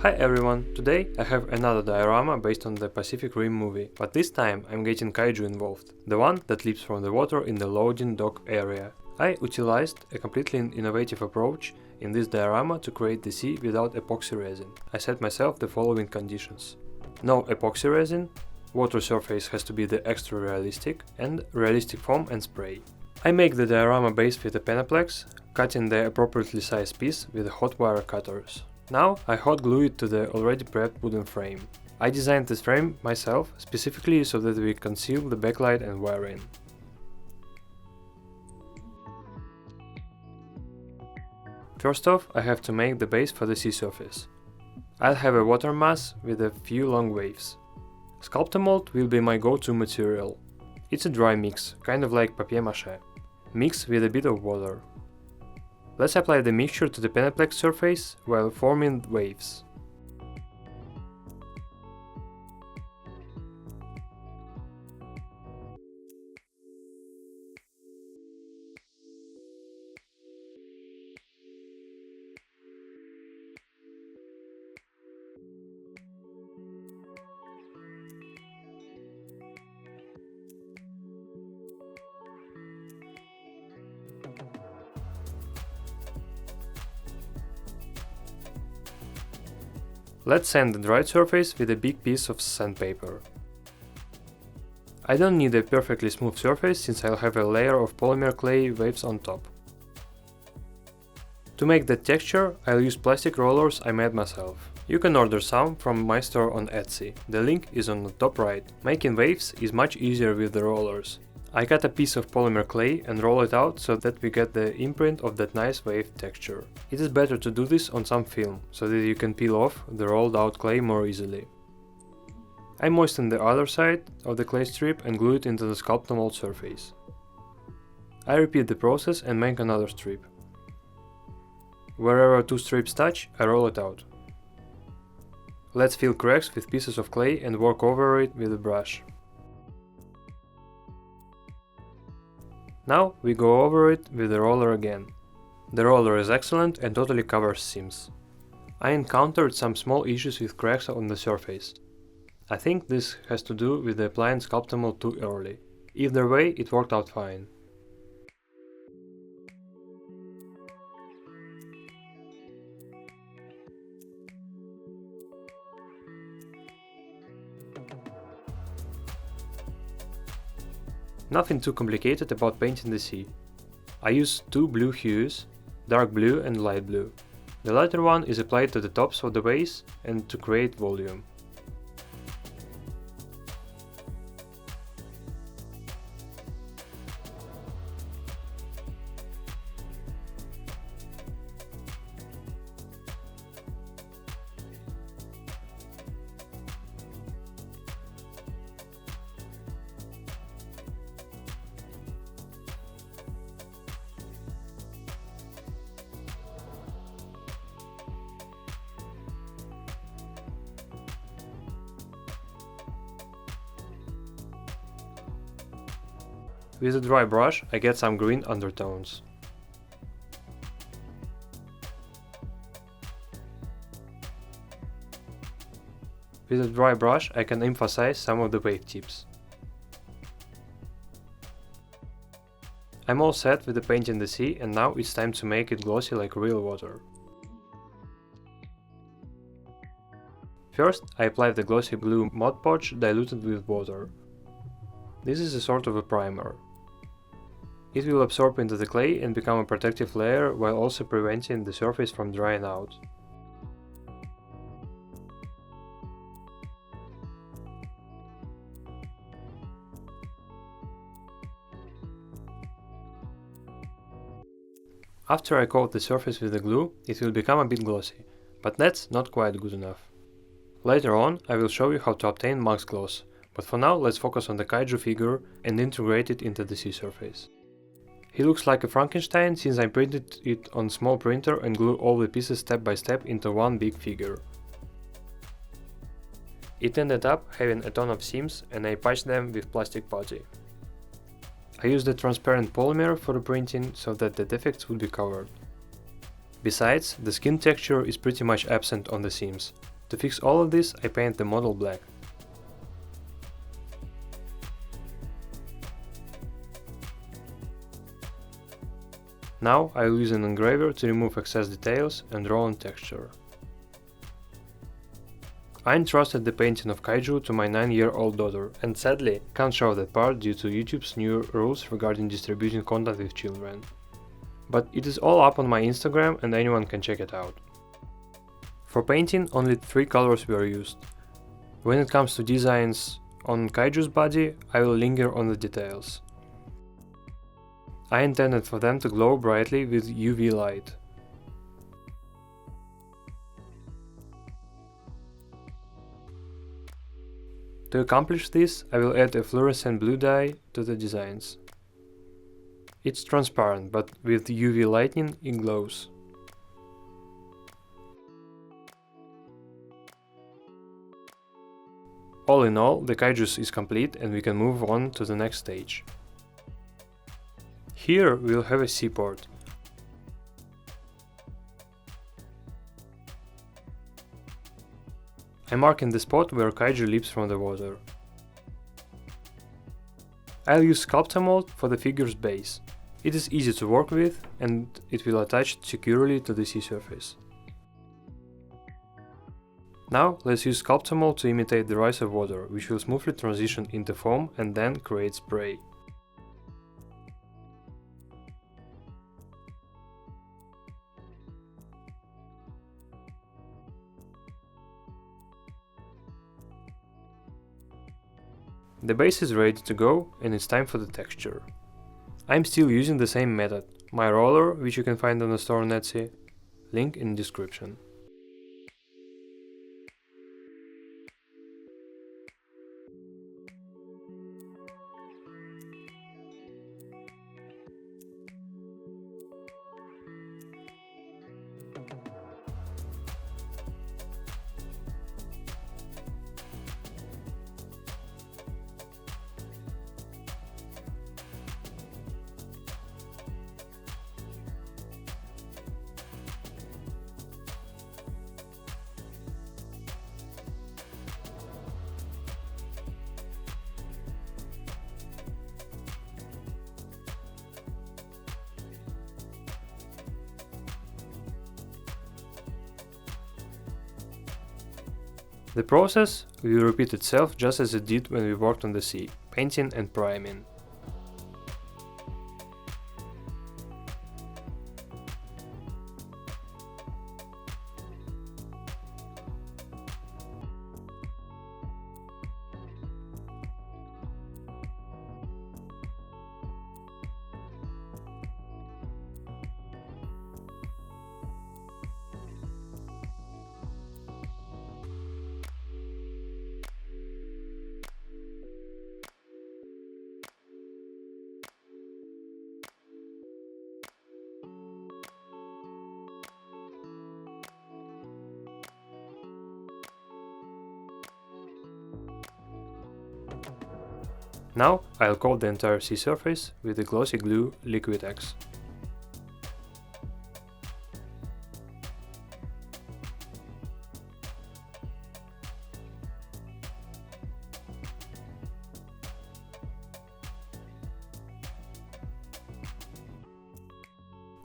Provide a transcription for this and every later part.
Hi everyone, today I have another diorama based on the Pacific Rim movie, but this time I'm getting kaiju involved, the one that leaps from the water in the loading dock area. I utilized a completely innovative approach in this diorama to create the sea without epoxy resin. I set myself the following conditions. No epoxy resin, water surface has to be the extra realistic, and realistic foam and spray. I make the diorama base with a Penaplex, cutting the appropriately sized piece with hot wire cutters. Now I hot glue it to the already prepped wooden frame. I designed this frame myself, specifically so that we conceal the backlight and wiring. First off, I have to make the base for the sea surface. I'll have a water mass with a few long waves. Sculpting mold will be my go-to material. It's a dry mix, kind of like papier-mâché, mixed with a bit of water. Let's apply the mixture to the Penaplex surface while forming waves. Let's sand the dried surface with a big piece of sandpaper. I don't need a perfectly smooth surface since I'll have a layer of polymer clay waves on top. To make that texture, I'll use plastic rollers I made myself. You can order some from my store on Etsy, the link is on the top right. Making waves is much easier with the rollers. I cut a piece of polymer clay and roll it out so that we get the imprint of that nice wave texture. It is better to do this on some film, so that you can peel off the rolled out clay more easily. I moisten the other side of the clay strip and glue it into the sculpting mold surface. I repeat the process and make another strip. Wherever two strips touch, I roll it out. Let's fill cracks with pieces of clay and work over it with a brush. Now we go over it with the roller again. The roller is excellent and totally covers seams. I encountered some small issues with cracks on the surface. I think this has to do with applying sculpting mold too early. Either way, it worked out fine. Nothing too complicated about painting the sea. I use two blue hues, dark blue and light blue. The lighter one is applied to the tops of the waves and to create volume. With a dry brush, I get some green undertones. With a dry brush, I can emphasize some of the wave tips. I'm all set with the paint in the sea, and now it's time to make it glossy like real water. First, I apply the glossy blue Mod Podge diluted with water. This is a sort of a primer. It will absorb into the clay and become a protective layer while also preventing the surface from drying out. After I coat the surface with the glue, it will become a bit glossy, but that's not quite good enough. Later on, I will show you how to obtain max gloss, but for now let's focus on the kaiju figure and integrate it into the sea surface. He looks like a Frankenstein since I printed it on small printer and glue all the pieces step by step into one big figure. It ended up having a ton of seams and I patched them with plastic putty. I used a transparent polymer for the printing so that the defects would be covered. Besides, the skin texture is pretty much absent on the seams. To fix all of this, I paint the model black. Now I will use an engraver to remove excess details and draw on texture. I entrusted the painting of Kaiju to my 9-year-old daughter, and sadly can't show that part due to YouTube's new rules regarding distributing content with children. But it is all up on my Instagram and anyone can check it out. For painting, only 3 colors were used. When it comes to designs on Kaiju's body, I will linger on the details. I intended for them to glow brightly with UV light. To accomplish this, I will add a fluorescent blue dye to the designs. It's transparent, but with UV lighting it glows. All in all, the Kaiju is complete and we can move on to the next stage. Here we'll have a seaport. I'm marking the spot where Kaiju leaps from the water. I'll use Sculpting mold for the figure's base. It is easy to work with and it will attach securely to the sea surface. Now let's use Sculpting mold to imitate the rise of water, which will smoothly transition into foam and then create spray. The base is ready to go and it's time for the texture. I'm still using the same method, my roller, which you can find on the store on Etsy, link in description. The process will repeat itself just as it did when we worked on the sea, painting and priming. Now I'll coat the entire sea surface with the glossy glue Liquid X.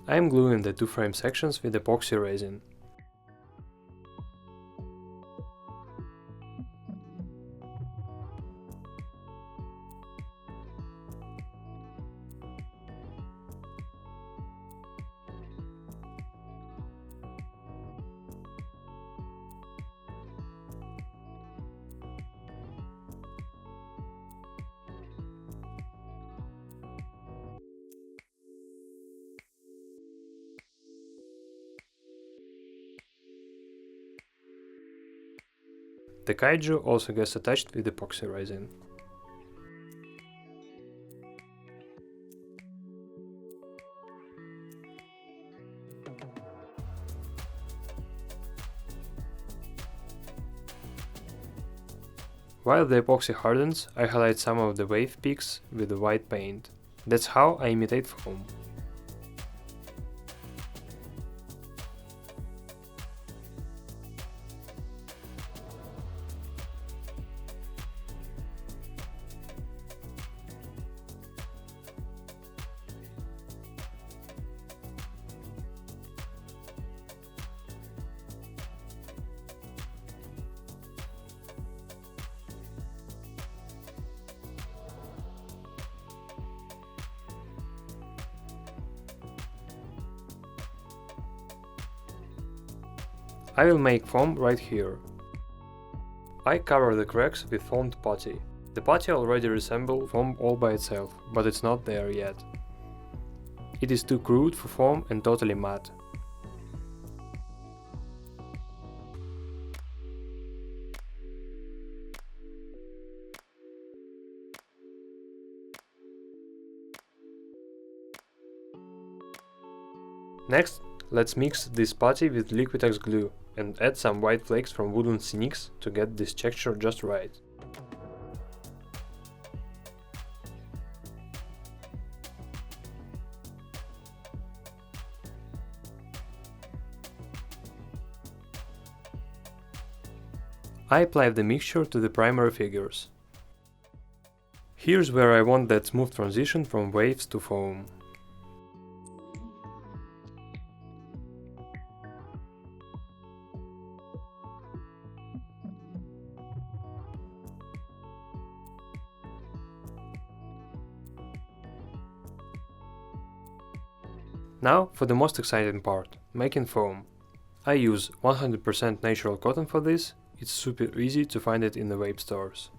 I am gluing the 2 frame sections with epoxy resin. The Kaiju also gets attached with epoxy resin. While the epoxy hardens, I highlight some of the wave peaks with the white paint. That's how I imitate foam. I will make foam right here. I cover the cracks with foamed putty. The putty already resembles foam all by itself, but it's not there yet. It is too crude for foam and totally matte. Next, let's mix this putty with Liquitex glue and add some white flakes from wooden sneaks to get this texture just right. I apply the mixture to the primary figures. Here's where I want that smooth transition from waves to foam. Now for the most exciting part, making foam. I use 100% natural cotton for this, it's super easy to find it in the vape stores.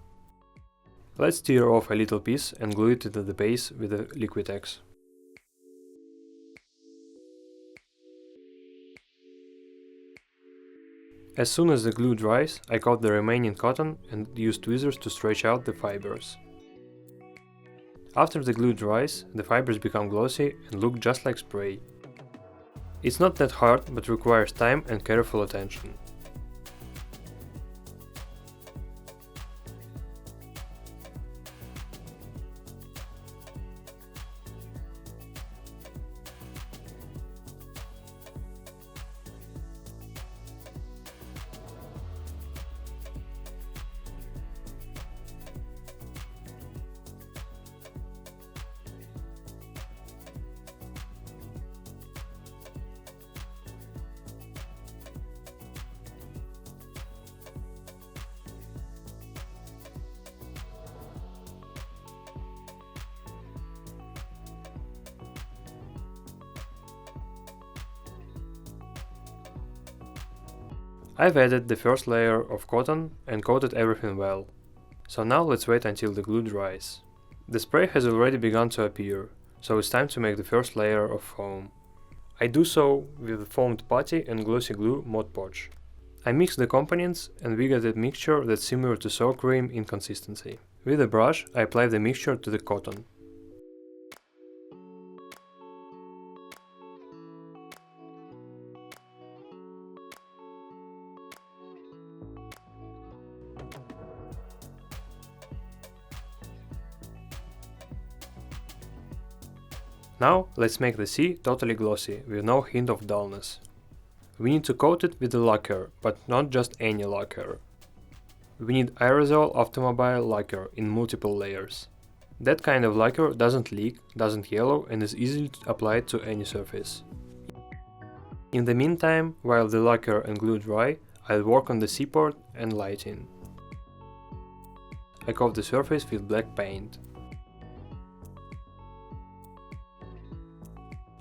Let's tear off a little piece and glue it to the base with the Liquitex. As soon as the glue dries, I cut the remaining cotton and use tweezers to stretch out the fibers. After the glue dries, the fibers become glossy and look just like spray. It's not that hard, but requires time and careful attention. I've added the first layer of cotton and coated everything well. So now let's wait until the glue dries. The spray has already begun to appear, so it's time to make the first layer of foam. I do so with foamed putty and glossy glue Mod Podge. I mix the components and we get a mixture that's similar to sour cream in consistency. With a brush I apply the mixture to the cotton. Now let's make the sea totally glossy, with no hint of dullness. We need to coat it with the lacquer, but not just any lacquer. We need aerosol automobile lacquer in multiple layers. That kind of lacquer doesn't leak, doesn't yellow and is easily applied to any surface. In the meantime, while the lacquer and glue dry, I'll work on the Seaport and lighting. I coat the surface with black paint.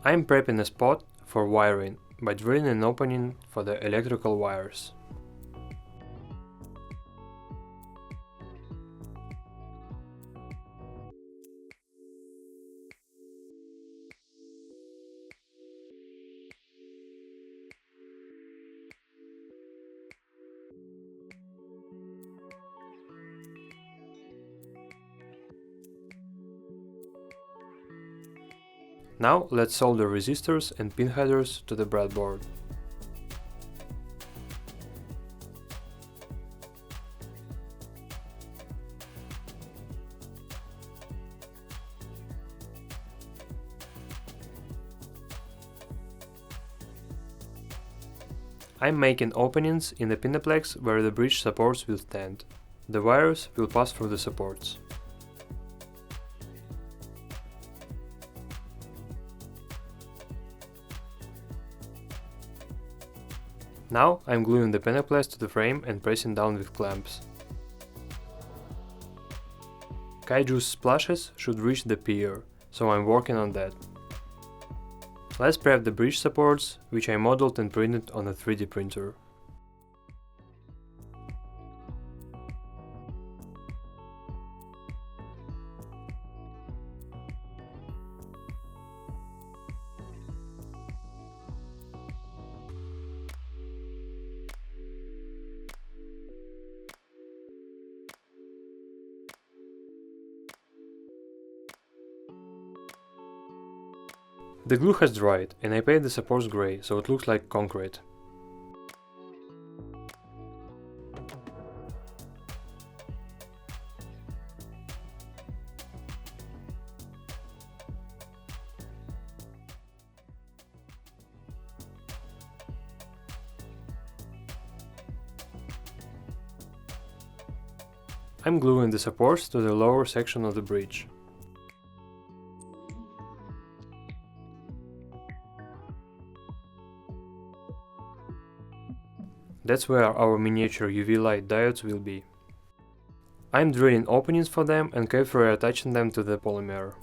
I'm prepping a spot for wiring by drilling an opening for the electrical wires. Now let's solder resistors and pin headers to the breadboard. I'm making openings in the Pinaplex where the bridge supports will stand. The wires will pass through the supports. Now I'm gluing the Pinaplex to the frame and pressing down with clamps. Kaiju's splashes should reach the pier, so I'm working on that. Let's prep the bridge supports, which I modeled and printed on a 3D printer. The glue has dried, and I painted the supports grey, so it looks like concrete. I'm gluing the supports to the lower section of the bridge. That's where our miniature UV light diodes will be. I'm drilling openings for them and carefully attaching them to the polymer.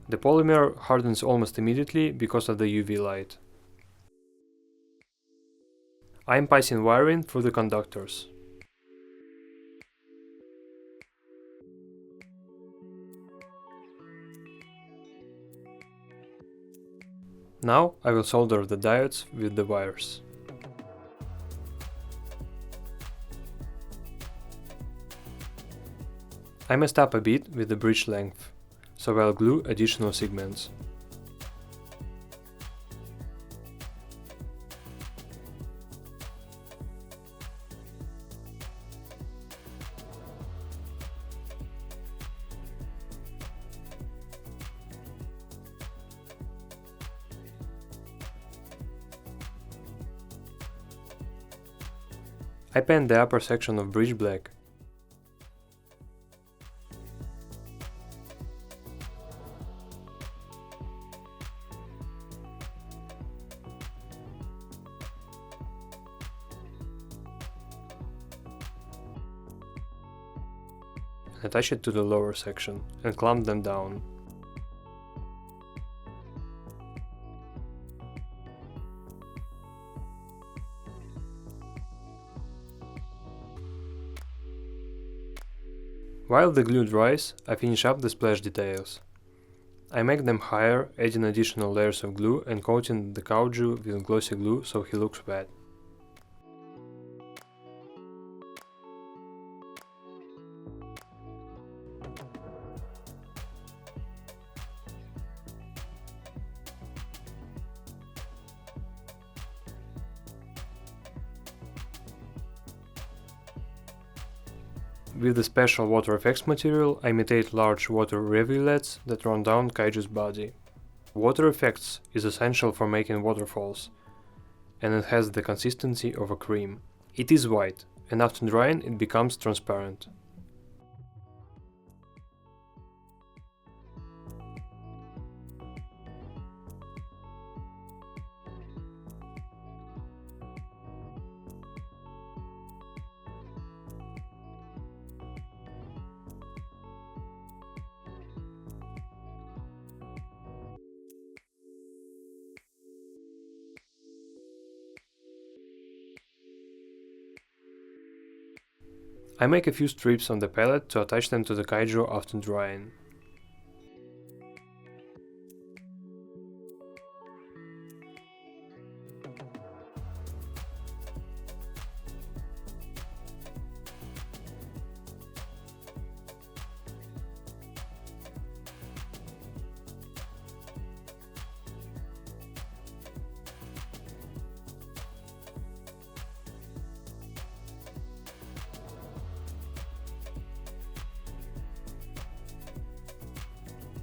The polymer hardens almost immediately because of the UV light. I'm passing wiring through the conductors. Now I will solder the diodes with the wires. I messed up a bit with the bridge length, so I'll glue additional segments. I paint the upper section of bridge black. Attach it to the lower section and clamp them down. While the glue dries, I finish up the splash details. I make them higher, adding additional layers of glue and coating the Kaiju with glossy glue so he looks wet. With the special water effects material, I imitate large water rivulets that run down Kaiju's body. Water effects is essential for making waterfalls, and it has the consistency of a cream. It is white, and after drying it becomes transparent. I make a few strips on the palette to attach them to the Kaiju after drying.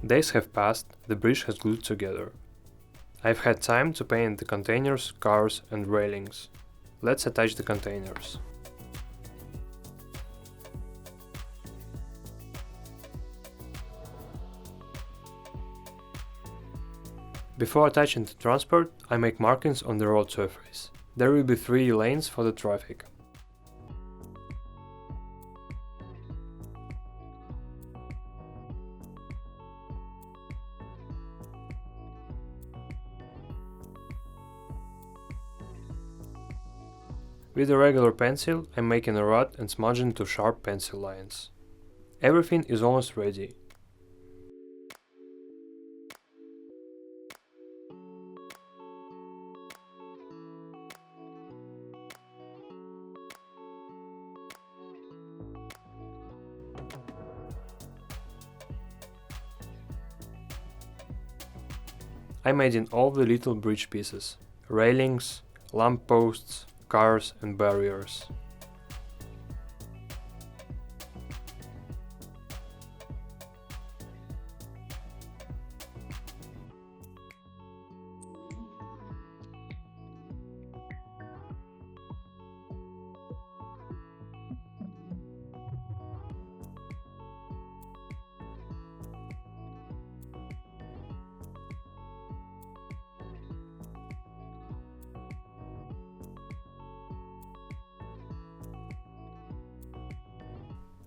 Days have passed, the bridge has glued together. I've had time to paint the containers, cars and railings. Let's attach the containers. Before attaching the transport, I make markings on the road surface. There will be 3 lanes for the traffic. With a regular pencil, I'm making a rod and smudging to sharp pencil lines. Everything is almost ready. I made in all the little bridge pieces: railings, lampposts, cars and barriers.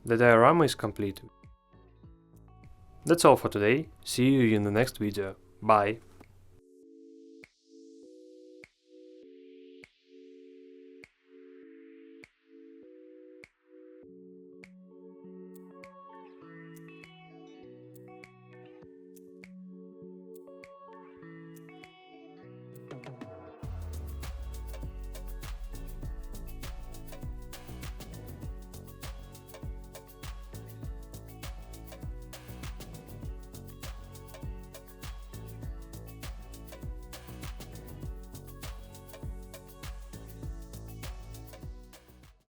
The diorama is complete. That's all for today, see you in the next video, bye!